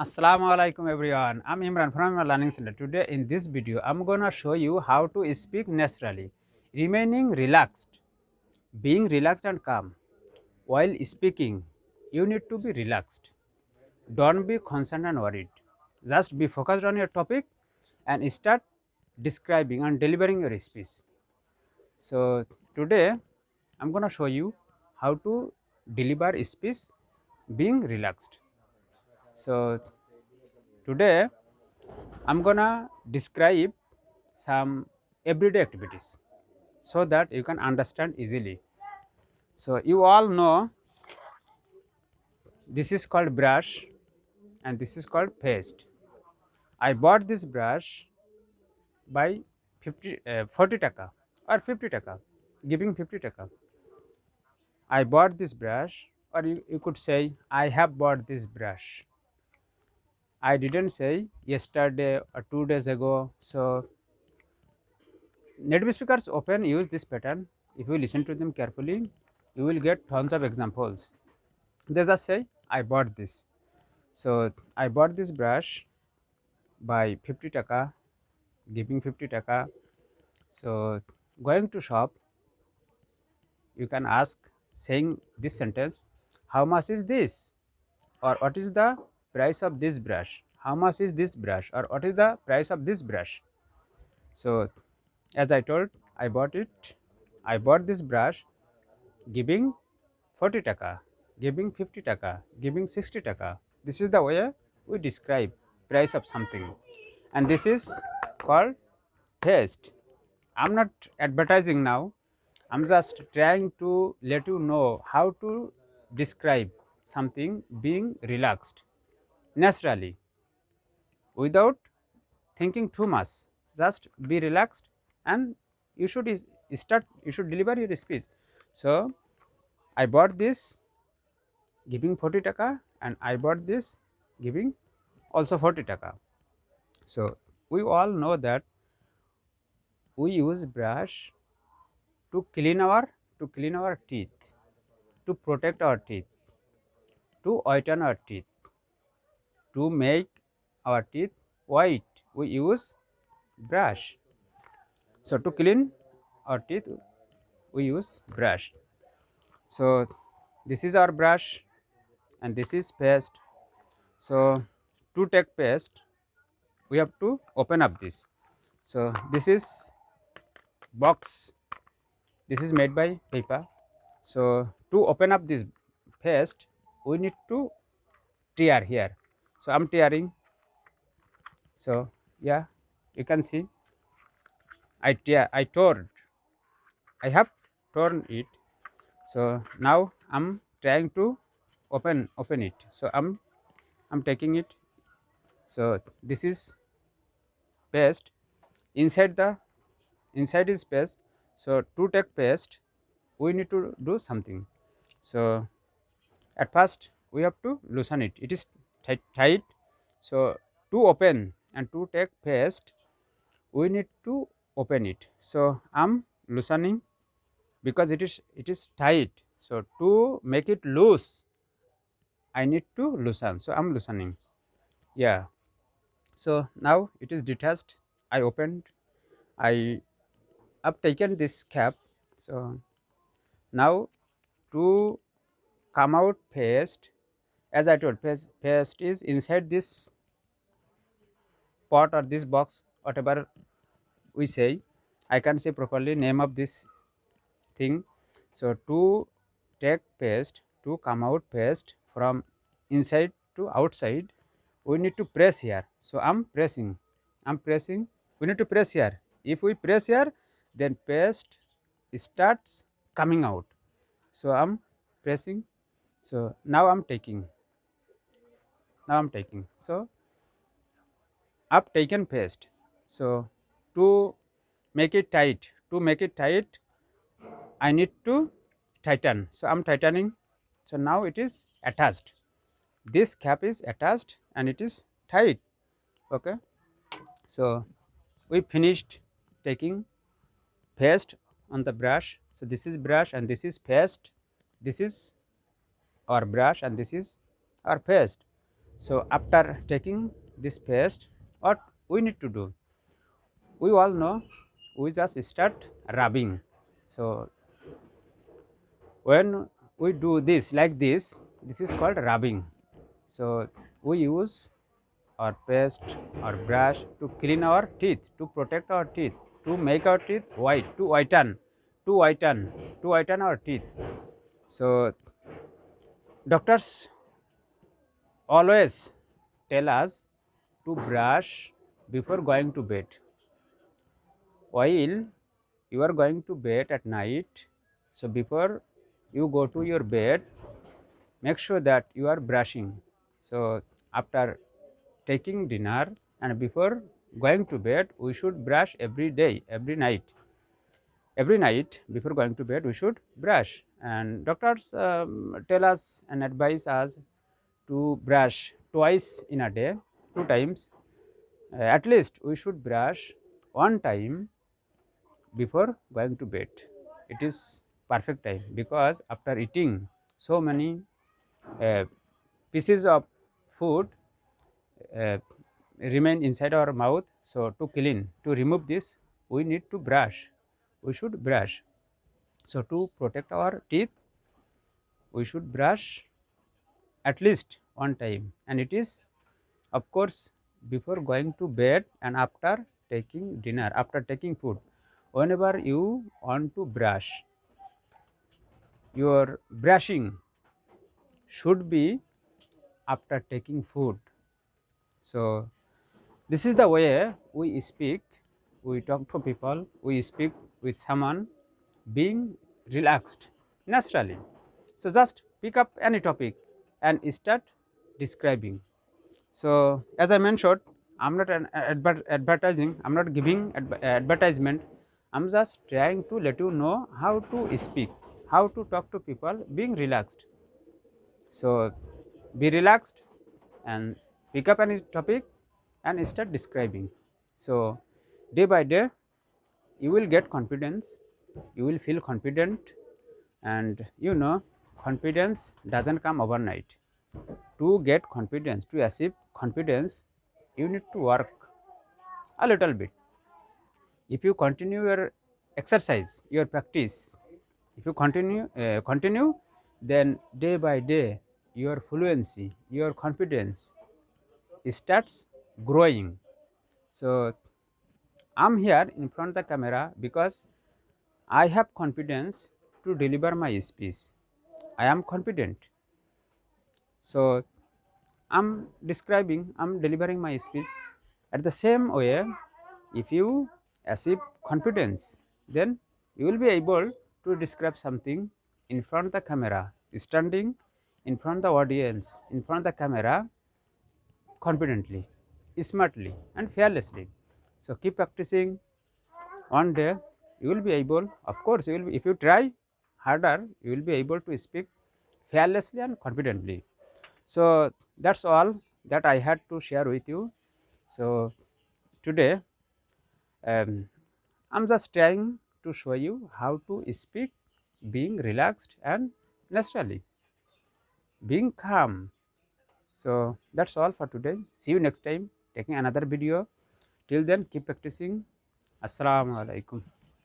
Assalamu alaikum everyone. I'm Imran from my learning center. Today in this video I'm gonna show you how to speak naturally, remaining relaxed, being relaxed and calm. While speaking, you need to be relaxed. Don't be concerned and worried. Just be focused on your topic and start describing and delivering your speech. So today I'm gonna show you how to deliver speech being relaxed. So today I'm gonna describe some everyday activities so that you can understand easily. So you all know this is called brush and this is called paste. I bought this brush by 40 taka or 50 taka, giving 50 taka. I bought this brush, or you could say I have bought this brush. I didn't say yesterday or 2 days ago. So native speakers often use this pattern. If you listen to them carefully, you will get tons of examples. They just say, I bought this. So I bought this brush by 50 taka, giving 50 taka. So going to shop, you can ask, saying this sentence, how much is this? Or what is the price of this brush? How much is this brush? Or what is the price of this brush? So as I told, I bought it. I bought this brush giving 40 taka, giving 50 taka, giving 60 taka. This is the way we describe price of something, and this is called taste. I'm not advertising now. I'm just trying to let you know how to describe something being relaxed naturally without thinking too much. Just be relaxed and you should you should deliver your speech. So I bought this giving 40 taka and I bought this giving also 40 taka. So we all know that we use brush to clean our teeth, to protect our teeth, to whiten our teeth, to make our teeth white. We use brush. So to clean our teeth, we use brush. So this is our brush and this is paste. So to take paste, we have to open up this. So this is box. This is made by paper. So to open up this paste, we need to tear here. So I'm tearing. So yeah, you can see I tore. I have torn it. So now I'm trying to open it. So I'm taking it. So this is paste. Inside the inside is paste. So to take paste, we need to do something. So at first we have to loosen it. It is tight. So to open and to take paste, we need to open it. So I'm loosening because it is tight. So to make it loose, I need to loosen. So I'm loosening. Yeah. So now it is detached. I opened. I have taken this cap. So now to come out paste, as I told, paste is inside this pot or this box, whatever we say. I can't say properly name of this thing. So to take paste, to come out paste from inside to outside, we need to press here. So I'm pressing. We need to press here. If we press here, then paste starts coming out. So I'm pressing. So now I'm taking. So I've taken paste. So to make it tight, I need to tighten. So I'm tightening. So now it is attached. This cap is attached and it is tight. Okay. So we finished taking paste on the brush. So this is brush and this is paste. This is our brush and this is our paste. So after taking this paste, what we need to do? We all know we just start rubbing. So when we do this like this is called rubbing. So we use our paste or brush to clean our teeth, to protect our teeth, to make our teeth white, to whiten, to whiten our teeth. So doctors always tell us to brush before going to bed. While you are going to bed at night, so before you go to your bed, make sure that you are brushing. So after taking dinner and before going to bed, we should brush every day, every night before going to bed we should brush. And doctors tell us and advise us to brush twice in a day, 2 times. At least we should brush one time before going to bed. It is perfect time, because after eating so many uh, pieces of food uh, remain inside our mouth, so to clean, to remove this, we need to brush, we should brush. So to protect our teeth, we should brush at least one time, and it is of course before going to bed and after taking dinner, after taking food. Whenever you want to brush, your brushing should be after taking food. So this is the way we speak, we talk to people, we speak with someone, being relaxed naturally. So just pick up any topic and start describing. So as I mentioned, I'm not an advertising, I'm not giving advertisement. I'm just trying to let you know how to speak, how to talk to people, being relaxed. So be relaxed and pick up any topic and start describing. So day by day you will get confidence, you will feel confident, and confidence doesn't come overnight. To get confidence, to achieve confidence, you need to work a little bit. If you continue your exercise, your practice, if you continue, then day by day your fluency, your confidence starts growing. So I'm here in front of the camera because I have confidence to deliver my speech. I am confident. So I'm delivering my speech. At the same way, if you achieve confidence, then you will be able to describe something in front of the camera, standing in front of the audience, in front of the camera, confidently, smartly, and fearlessly. So keep practicing. One day you will be able, of course, you will be, if you try harder, you will be able to speak fearlessly and confidently. So that's all that I had to share with you. So today I'm just trying to show you how to speak being relaxed and naturally, being calm. So that's all for today. See you next time taking another video. Till then, keep practicing. Assalamu alaikum.